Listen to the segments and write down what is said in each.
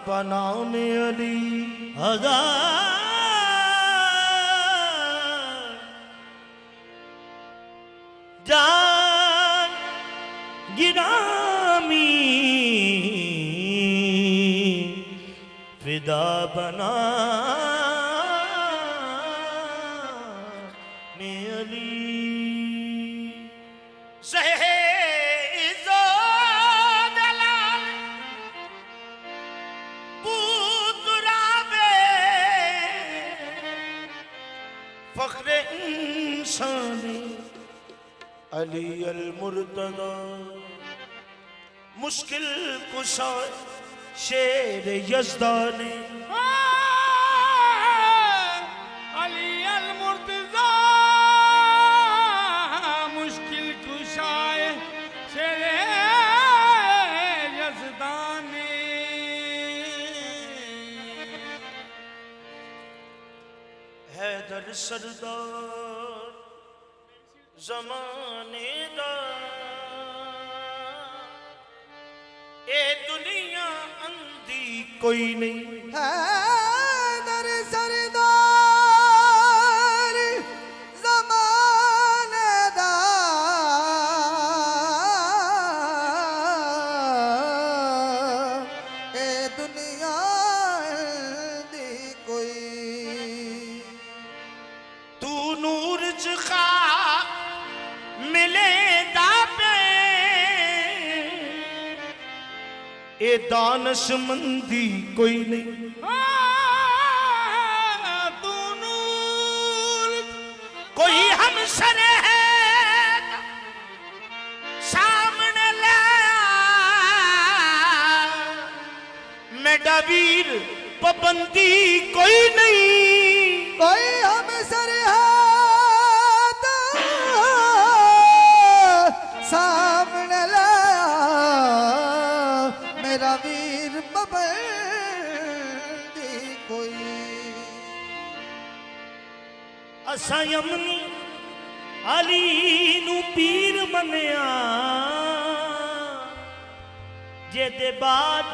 बनाम अली हजार जान गिरामी फिदा बना में अली सहे इज़्ज़ो दलाल पूतराबे फ़ख्रे इंसानी अली अल मुर्तज़ा मुश्किल कुशा शेर यज़दानी अली अल मुर्तज़ा मुश्किल कुशाए शेर यज़दानी हैदर सरदार ज़माने दा ए दुनिया अंधी कोई नहीं हैदर सरदार ज़माने दा ए दुनिया दी कोई तू नूर च खा मिले दापे ए दानशमंदी कोई नहीं तू नूर कोई हम सरे है सामने ले मेरा वीर पाबंदी कोई नहीं कोई हम सरहद सामने लाया मेरा वीर पाबंदी कोई असा यमनी अली नू पीर मनिया जेदे बाद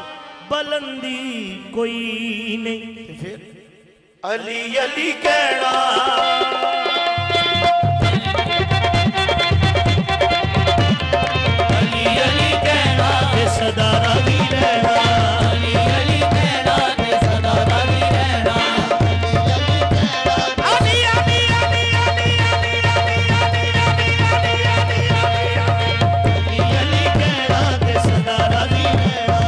बुलंदी कोई नहीं फिर अली अली कहना अली अली कहना ते सदा राज़ी रहना अली अली कहना ते सदा राज़ी रहना अली अली अली अली अली अली अली अली अली कहना ते सदा राज़ी रहना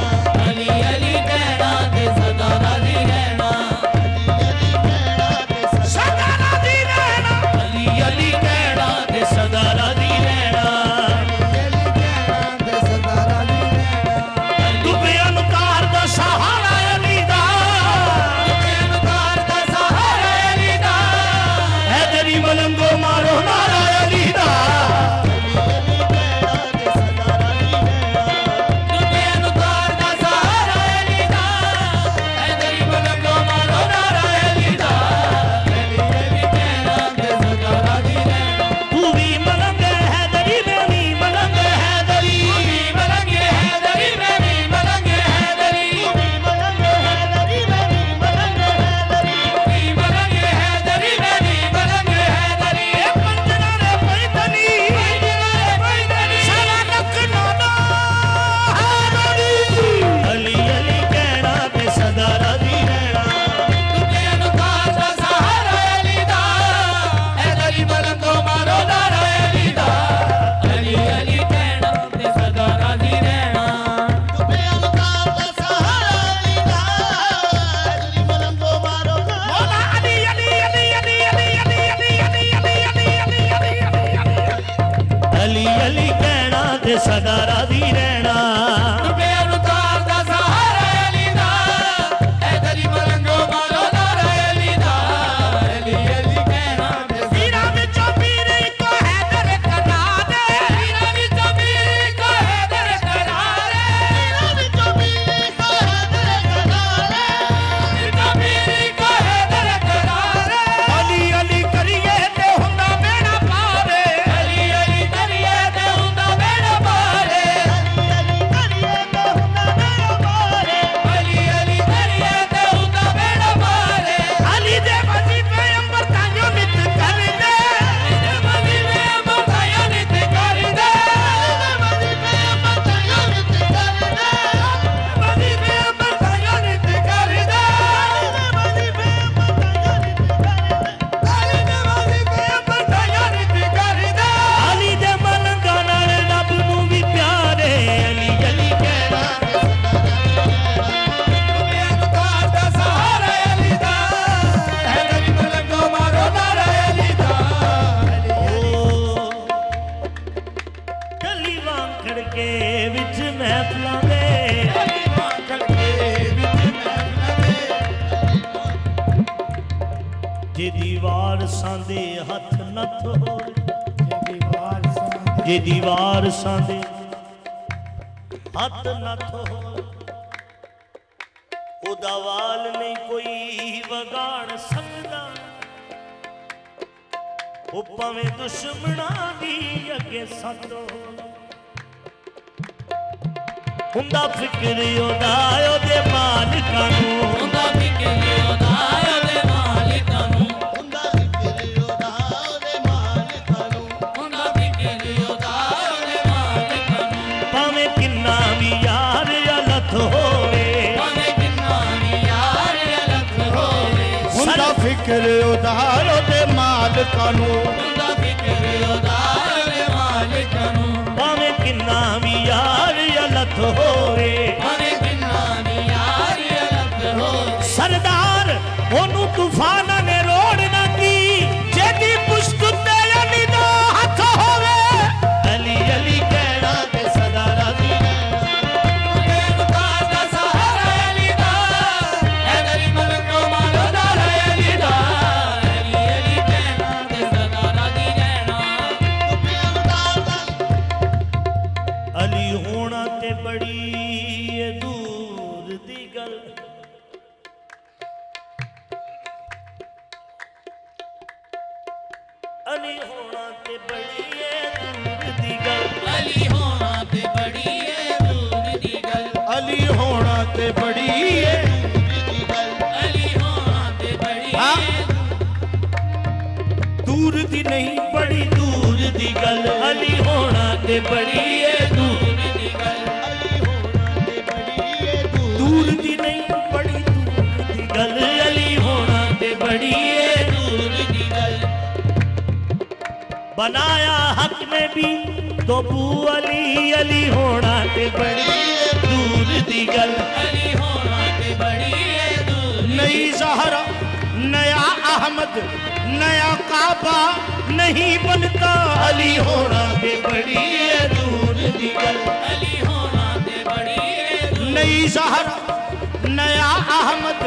अली अली कहना ते सदा राज़ी रहना सदा राज़ी रहना अली अली कहना ते सदा राज़ी रहना तू बेअनकार दा सहारा अली दा बेअनकार दा सहारा अली दा हैदरी मलंगो मारो नारा अली दा तू बेअनकार दा सहारा अली दा हैदरी मलंगो मारो नारा अली दा अली अली कहना ते सदा राज़ी रहना तू भी मलंग हैदरी में भी मलंग हैदरी तू भी मलंग हैदरी में भी मलंग हैदरी तू भी मलंग हैदरी में भी मलंग हैदरी तू भी मलंग हैदरी में भी मलंग हैदरी ए पंजना रे पैदनी सारा लखनऊ हैदरी अली अली कहना पे सदा राज़ी रहना तू बेअनकार दा सहारा अली दा हैदरी मलंगो मारो नारा अली दा अली अली कहना पे सदा राज़ी रहना तू बेअनकार दा सहारा अली दा हैदरी मलंगो मारो मौला अली अली अली अली अली अली अली अली अली अली अली अली अली कहना ते सदा राज़ी रहना तू बेअनकार दा सहारा अली दा हैदरी मलंगो मारो नारा अली दा अली अली कहना ते वीरा विचों पीर को हैदर करा दे वीरा विचों पीर को हैदर करा दे वीरा विचों पीर को हैदर करा दे विचों पीर को हैदर करा दे अली अली करिए ते हुंदा बेड़ा पारे अली अली करिए ते हुंदा बेड़ा पारे जे दीवार सांदे हथ नथ होए जे दीवार सांदे हथ नथ होए ओदा वाल नहीं कोई वगाड़ सकदा ओ भावें दुश्मना दी अगे सतो हुंदा फिक्र ओदा ओदे मालिकां नूं हुंदा फिक्र ओदा ओदे मालिकां नूं ਹੁੰਦਾ ਜ਼ਿਕਰ ਉਹਦਾ ਉਹਦੇ ਮਾਲਕਾਂ ਨੂੰ हुंदा फिक्र ओदा ओदे मालिकां नूं भावें किन्ना भी यार अलथ होवे भावें किन्ना वी यार अलग होवे ਹੁੰਦਾ ਫਿਕਰ ਉਹਦਾ ਉਹਦੇ ਮਾਲਕਾਂ ਨੂੰ हुंदा फिक्र ओदा ओदे मालिकां नूं भावें किन्ना भी यार अलथ होवे भावें किन्ना वी यार अलग होवे सरदार ओनू तूफान ने रोड़ ना की जेदी पुश्त ते अली दा हथ होवे अली अली कहना ते सदा राजी तुझे मुकार दा सहारा अली दा हैदरी मलको मारो दारा अली दा अली अली कहना ते सदा राजी रहना अली होना ते बड़ी ए दूर दी गल अली होना ते बड़ी ए दूर दी गल अली होना ते बड़ी ए दूर दी गल ਅਲੀ ਹੋਣਾ ਤੇ ਬੜੀ ਏ ਦੀ ਗੱਲ अली होना ते बड़ी ਦੂਰ ਦੀ ਨਹੀਂ बड़ी दूर दी गल अली होना ते बड़ी ए दूर दी गल ਅਲੀ ਹੋਣਾ ਤੇ ਬੜੀ ਏ दूर दी नहीं बड़ी दूर दी गल अली होना ते बड़ी ए दूर दी गल बनाया हक ने भी तो बू अली अली होना ते बड़ी दूर दी गल अली होना ते बड़ी ए दूर नई ज़हरा नया अहमद नया काबा नहीं बनता अली होना ते बड़ी ए दूर दी गल अली होना ते बड़ी ए दूर नई ज़हरा नया अहमद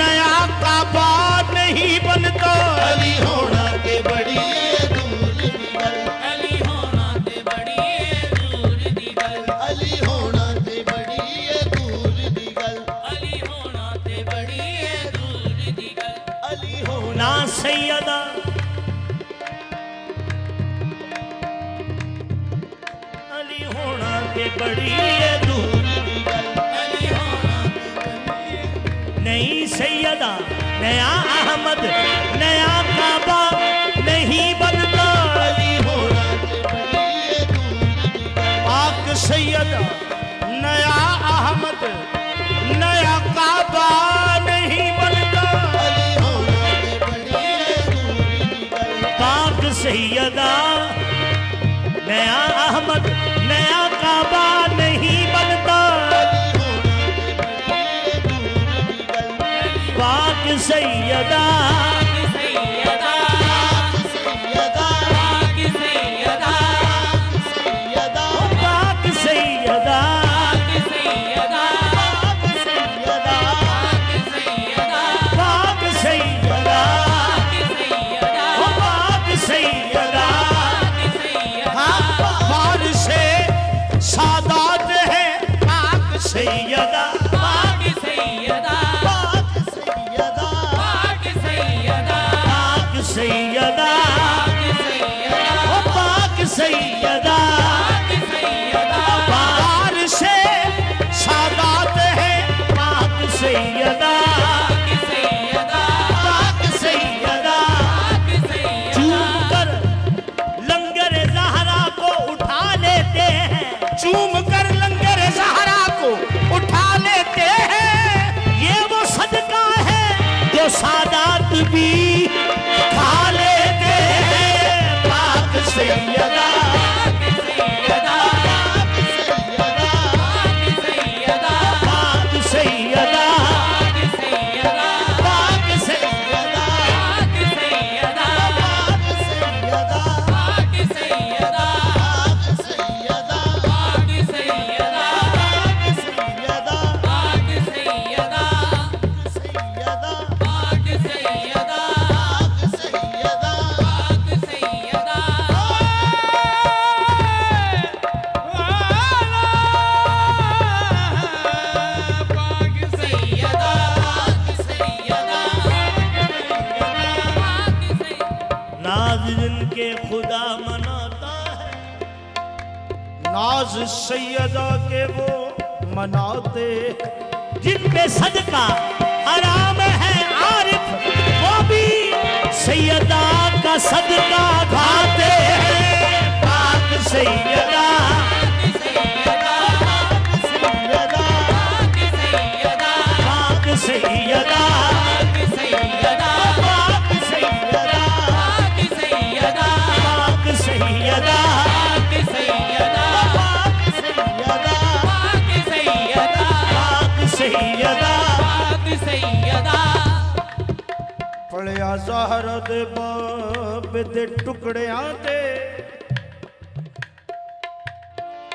नया काबा नहीं बनता अली होना ते बड़ी ए दूर दी गल अली होना ते बड़ी ए दूर दी गल अली होना ते बड़ी ए दूर दी गल अली होना ते बड़ी ए दूर दी गल अली होना ना सैयदा अली होना ते बड़ी ए दूर दी गल अली होना नहीं सैयदा नया अहमद नया काबा नहीं बनता अली होना ते बड़ी ए दूर दी गल पाक सैयदा नया अहमद नया काबा नहीं बनता अली होना ते बड़ी ए दूर दी गल पाक सैयदा नया अहमद नया काबा नहीं बनता अली होना ते बड़ी ए दूर दी गल पाक सैयदा सैयदा सैयदा पाक सैयदा सैयदा पाक सैयदा पाक सैयदा पाक सैयदा पाक सैयदा पाक सैयदा पाक सैयदा ओ पाक सैयदा पाक सैयदा फारसे सादात है पाक सैयदा पाक सैयदा पाक सैयदा पाक सैयदा पाक सैयदा पाक सैयदा ओ पाक सैयदा पाक सैयदा फारसे सादात है पाक सैयदा पाक सैयदा पाक सैयदा पाक सैयदा चूम कर लंगर ज़हरा को उठा लेते हैं चूम कर लंगर ज़हरा को उठा लेते हैं ये वो सदका है जो सादात भी खा लेते हैं पाक सैयदा पाक सैयदा पाक सैयदा पाक पाक सैयदा सैयदा पाक सैयदा पाक सैयदा पाक सैयदा पाक सैयदा पाक सैयदा पाक सैयदा पाक सैयदा सैयदा पाक सैयदा नाज सैयदा के वो मनाते, जिन पे सदका हराम है आरिफ, वो भी सैयदा का सदका खाते हैं। पाक सैयदा पाक सैयदा पाक सैयदा पाक सैयदा पाक सैयदा पढ़िया ज़हरा दे बाब दे टुकड़ियां ते।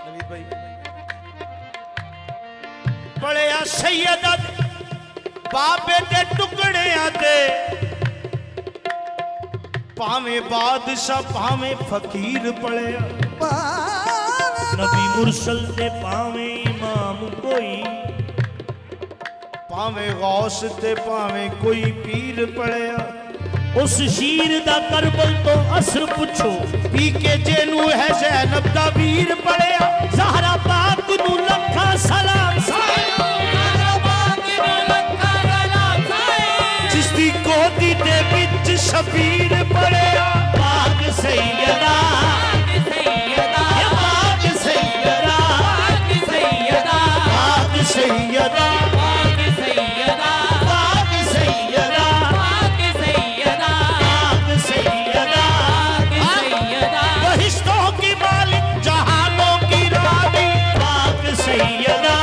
नवीद भाई पढ़िया सैयदा बाबे दे टुकड़ियां ते, भावे बादशाह भावे फकीर पढ़िया, नबी मुरसल ते पावे इमाम कोई, भावे गौस ते भावे कोई पीर पढ़िया। उस शीर दा करबल तो असर पुछो, पी के जेनू है ज़ैनब दा वीर पढ़िया। ज़हरा पाक नू लखा सलाम जिसदी गोदी दे विच शबीर पढ़िया। पाक सैयदा पाक सैयदा पाक सैयदा पाक सैयदा पाक सैयदा बहिश्तों की मालिक जहानों की रानी। पाक सैयदा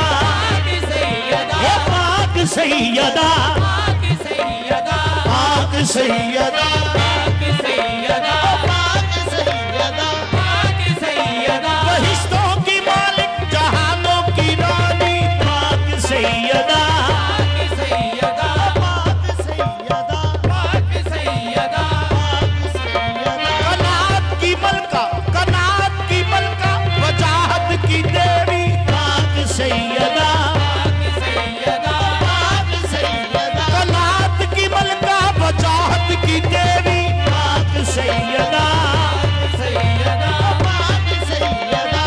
पाक सैयदा पाक सैयदा बहिश्तों की मालिक जहानों की रानी। पाक सैयदा कनात की मलका वजाहत की देवी। पाक सैयदा कनात की मलका वजाहत की देवी। पाक सैयदा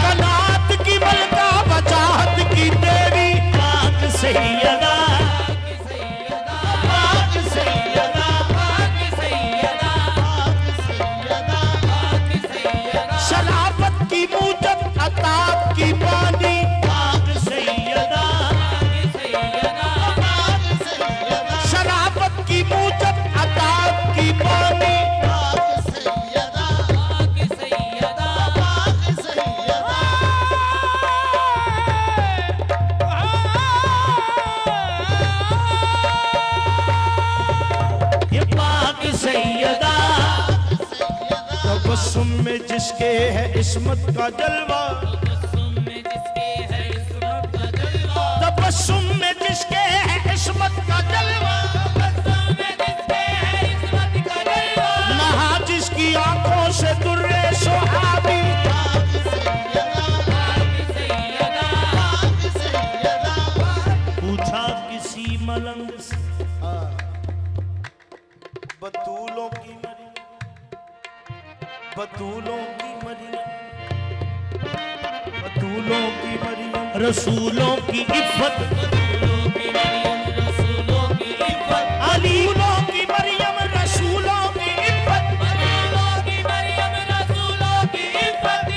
कनात की मलका वजाहत की देवी। पाक सैयदा शराफत की मूजब अताब की बानी। पाक सैयदा शराफत की मूजब अताब की बानी। ये पाक सैयदा तबस्सुम में जिसके है इस्मत का जलवा। तबस्सुम में जिसके है इस्मत का जलवा। नहा जिसकी आंखों से दुर्रे सुहाबी। पूछा किसी मलंग से, बतूलों की मरी, बतूलों की मरियम, बतूलों की मरियम। रसूलों की इफ़्फ़त अलीलों की मरियम रसूलों की इफ़्फ़त।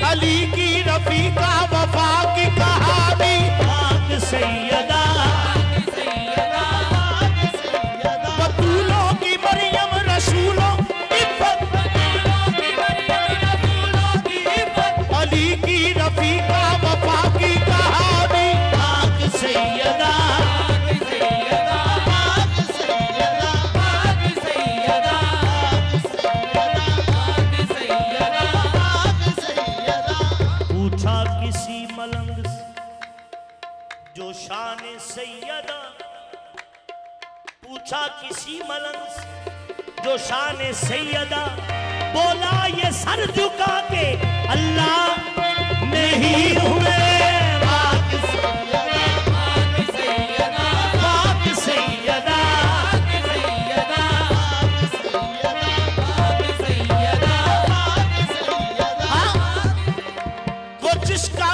अली की रफीका वफा की कहानी। पाक सैयदा बतूलों की मरियम रसूलों इफ़्फ़त। अली की रफीका वफा की कहानी। पाक सैयदा पूछा किसी मलंग से जो शान सैयदा, पूछा किसी मलंग से जो शान सैयदा। बोला ये सर झुका के अल्लाह नहीं हुए। पाक सैयदा पाक सैयदा वो जिसका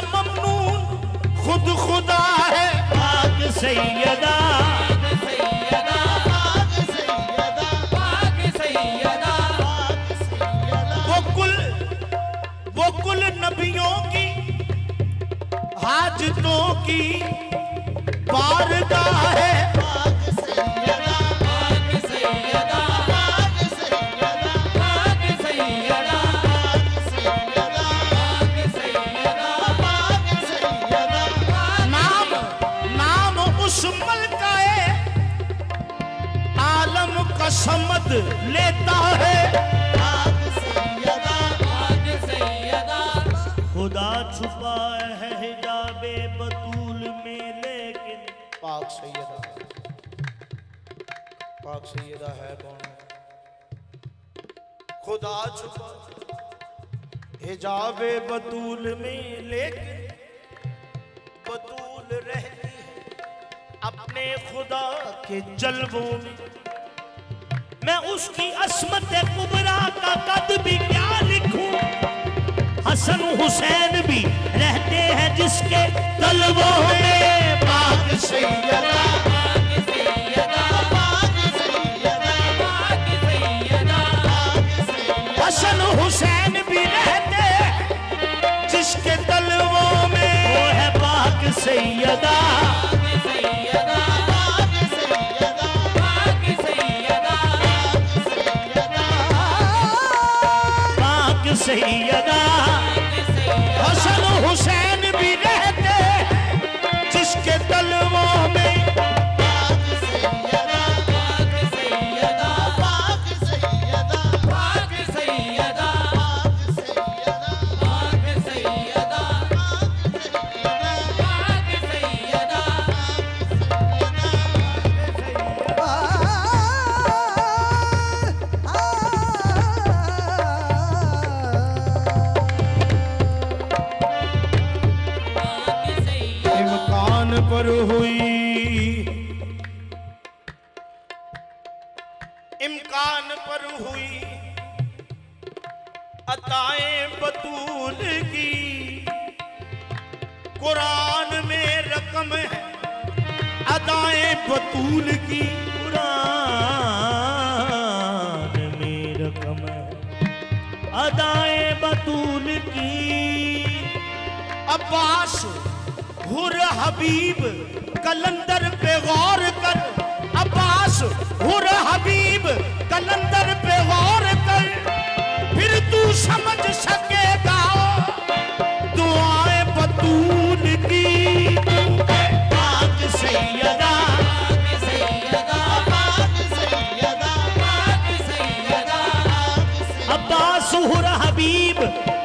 समद लेता है। खुदा छुपा है हिजाबे बतूल में लेकिन पाक सैयदा है कौन? खुदा छुपा हिजाबे बतूल में लेकिन बतूल रहती है अपने खुदा के जलवों में। मैं उसकी अस्मत कुबरा का कद भी क्या लिखूं, हसन हुसैन भी रहते हैं जिसके तलवों में। पाक सैयदा हसन हुसैन भी रहते जिसके तलवों में, वो है पाक सैयदा। पाक सैयदा हसन हुसैन भी रहते जिसके तलवों में। इम्कान पर हुई अताए बतूल की, कुरान में रकम है अदाए बतूल की। कुरान में रकम है अदाए बतूल की। अब्बास हुर हबीब कलंदर पे गौर कर, अब्बास हुर हबीब कलंदर पे गौर कर, फिर तू समझ सकेगा दुआएं बतूल की। पाक सैयदा अब्बास हुर हबीब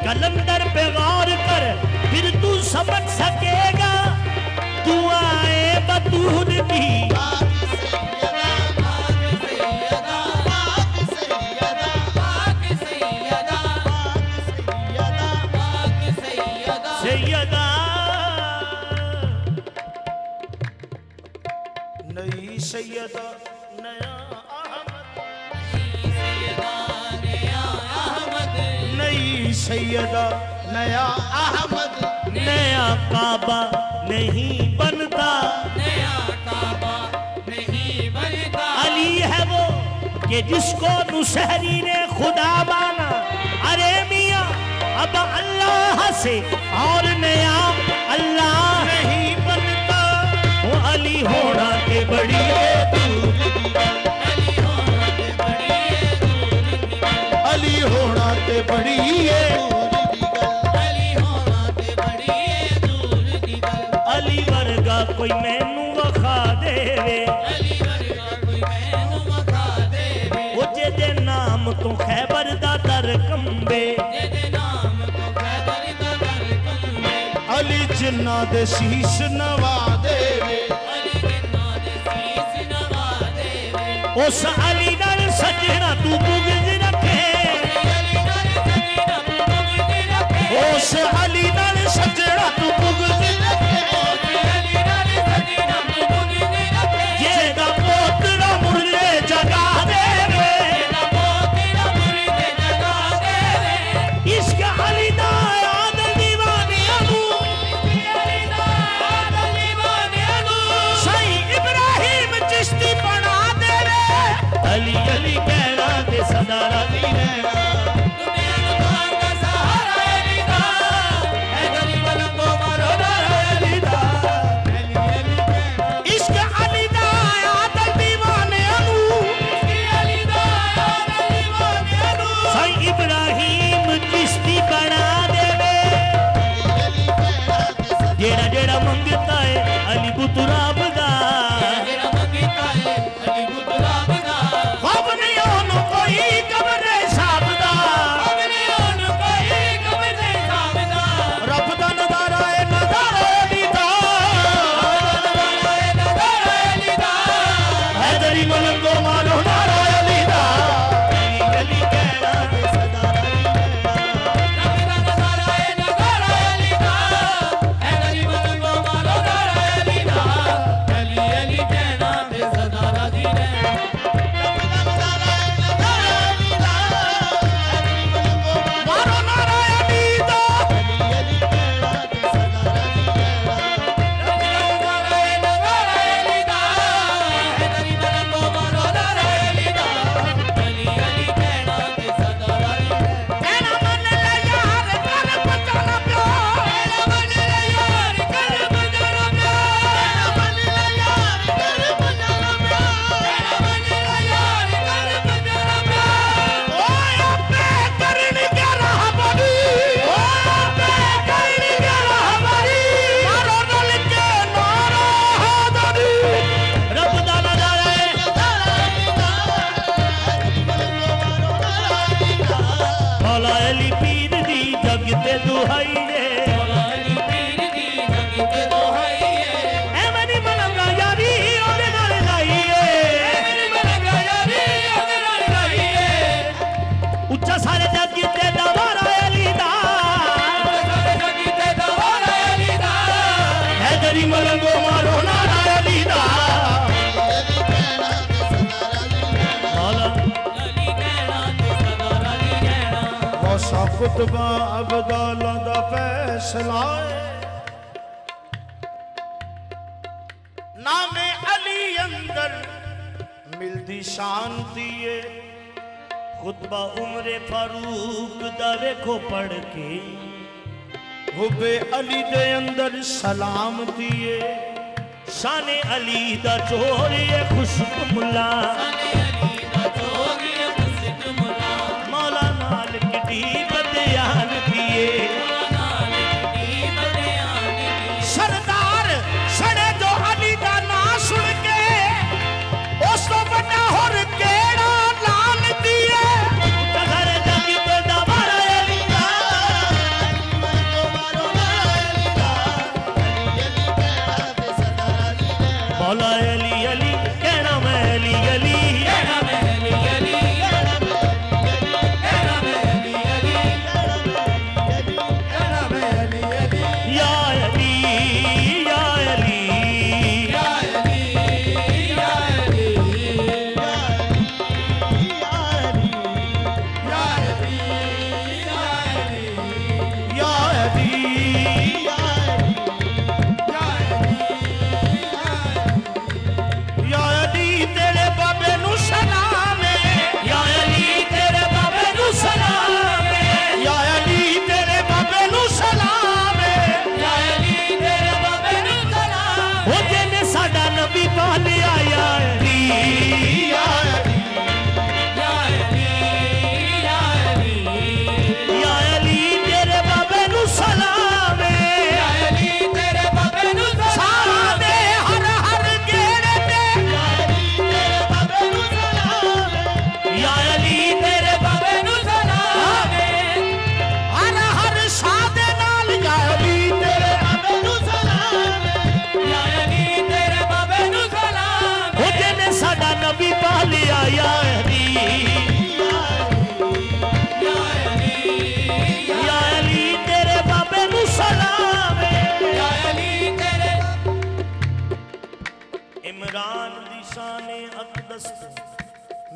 कलंदर पे गौर कर, फिर तू समझ सकेगा दुआएं बतूल की। सैयदा नई सैयदा नया अहमद, नई सैयदा नया अहमद। नया काबा नहीं बनता, अली है वो कि जिसको नुसहरी ने खुदा माना। अरे मियां अब अल्लाह से और नया अल्लाह नहीं बनता, वो अली होना के बड़ी अली होना के बड़ी अली वर्गा कोई मैनू वखा देवे, वो जेदे नाम तो खैबर दा दर कंबे। अली जिन्ना दे शीश नवा देवे, उस अली नाल सजना तू बुगज रखे, उस अली नाल सजना तू बुगज रखे। जेदा पोतरा मुरले जगा देवे, इश्क अली दा आदल दीवानियां नू, सही इब्राहिम चिश्ती बना देवे। अली अली कहना ते सदा राजी रहना। जेड़ा जेड़ा मंगता है अली बुतराब दा, खौफ नहीं हैदरी मलंगो मारो नारा अली दा अली अली कहना ते सदा कुतबा अबदालां दा फैसला नामे अली अंदर मिलदी शांति है खुतबा उमरे फारूक दा वेखो पढ़ के हुबे अली दे अंदर सलाम दिए शाने अली दा चोर ये खुशक मुला मौला नाल किडी बदयान दिए सरदार सड़े जो अली दा ना सुन के उस तो बड़ा होर केड़ा लान दिए घर जाके तो दवारा अली दा मौला अली अली कहना मैं अली अली कहना मैं अली अली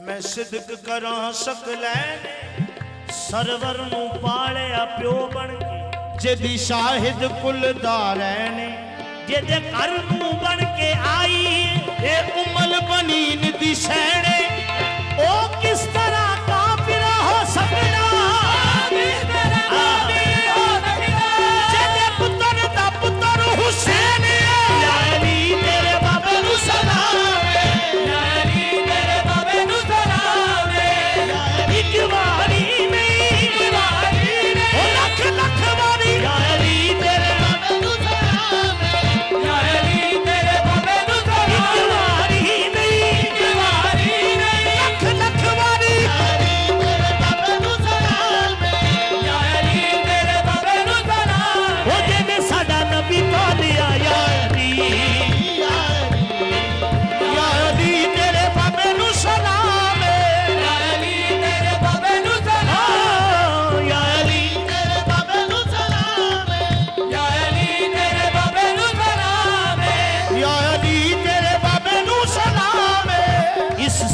मैं सिदक करा सकलैन सरवर नू पालिया प्यो बन के जेदी शाहिद कुलदारै ने जेदे घर नू बन के आई ए उमल बनीन दी सैने ओ किस तरह काफिर हो सकदा जेदे पुत्र दा पुत्र हुसैन या अली तेरे बाबे नू सलाम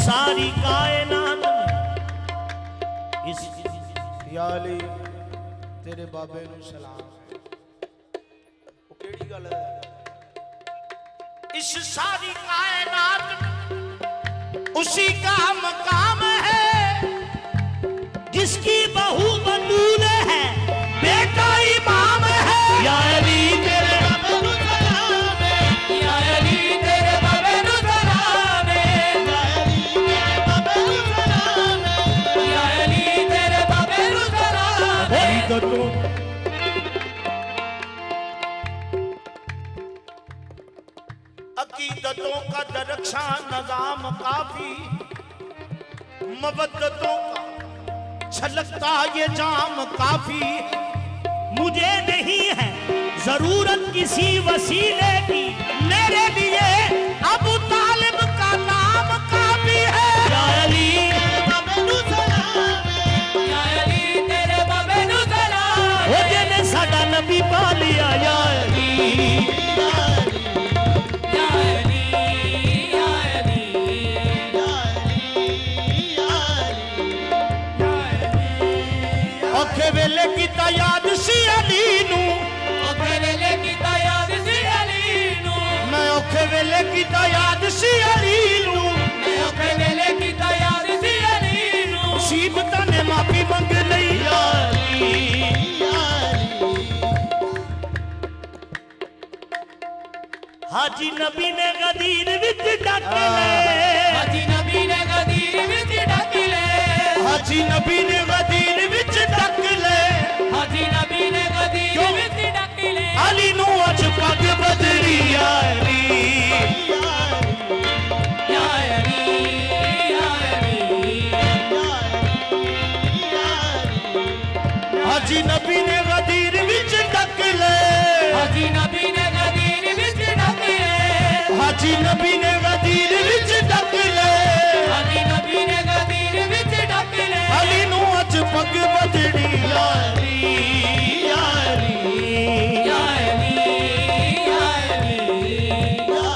सारी कायनात में इस या अली तेरे बाबे नु सलाम वो केड़ी गल है इस सारी कायनात में उसी का मकाम है जिसकी बहू बतूल है बेटा इमाम है या अली तेरे बाबे नु सलाम है या अली तेरे बाबे नु सलाम है या अली तेरे बाबे नु सलाम है अकीदतों का दरक्षा नजाम काफी मबद्दतों का छलकता ये जाम काफी मुझे नहीं है जरूरत किसी वसीले की मेरे लिए अबू तालिब का नाम काफी है या अली या अली तेरे बाबे नु सलाम वो जिन्हें साडा नबी पा लिया या अली या अली या अली औखे वेले कीता याद सी अली नू ओखे वेले कीता याद सी अली नू मैं औखे वेले कीता याद सी अली नू मैं ओखे वेले कीता याद सी अली नू मुसीबतां ने माफी मंग लई या अली हाजी नबी ने गदीर विच डक ले हाजी नबी ने गदीर विच ढक ले हाजी नबी ने गदीर विच डक ले हाजी नबी ने गदीर क्यों? विच ढक ले अली नू अज पग बदरी या अली या अली या अली हाजी नबी ने गदीर विच डक ले हाजी नबी ने गदीर विच ढक ले हाजी नबी ने गदीर विच डक ले हाजी नबी ने गदीर विच ढक ले अली नू अज पग बदड़ी या अली या अली या अली या अली या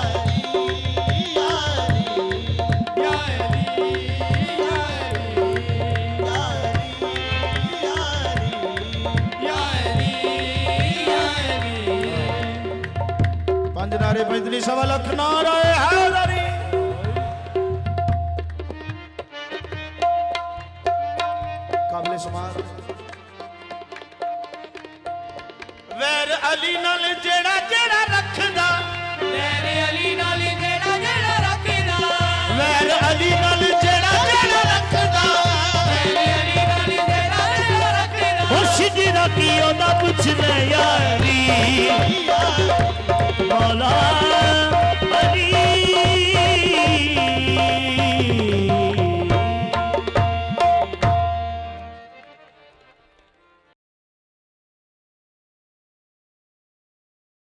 पंज नारे पैंतली सवा लख नारे हैदरी काबिल समार वैर अली नाल जेड़ा जेड़ा रखदा मेरे अली नाल जेड़ा जेड़ा रखदा वैर अली नाल जेड़ा जेड़ा रखदा मेरे अली नाल जेड़ा जेड़ा रखदा मुर्शिद दा की ओदा पुछदा या अली मौला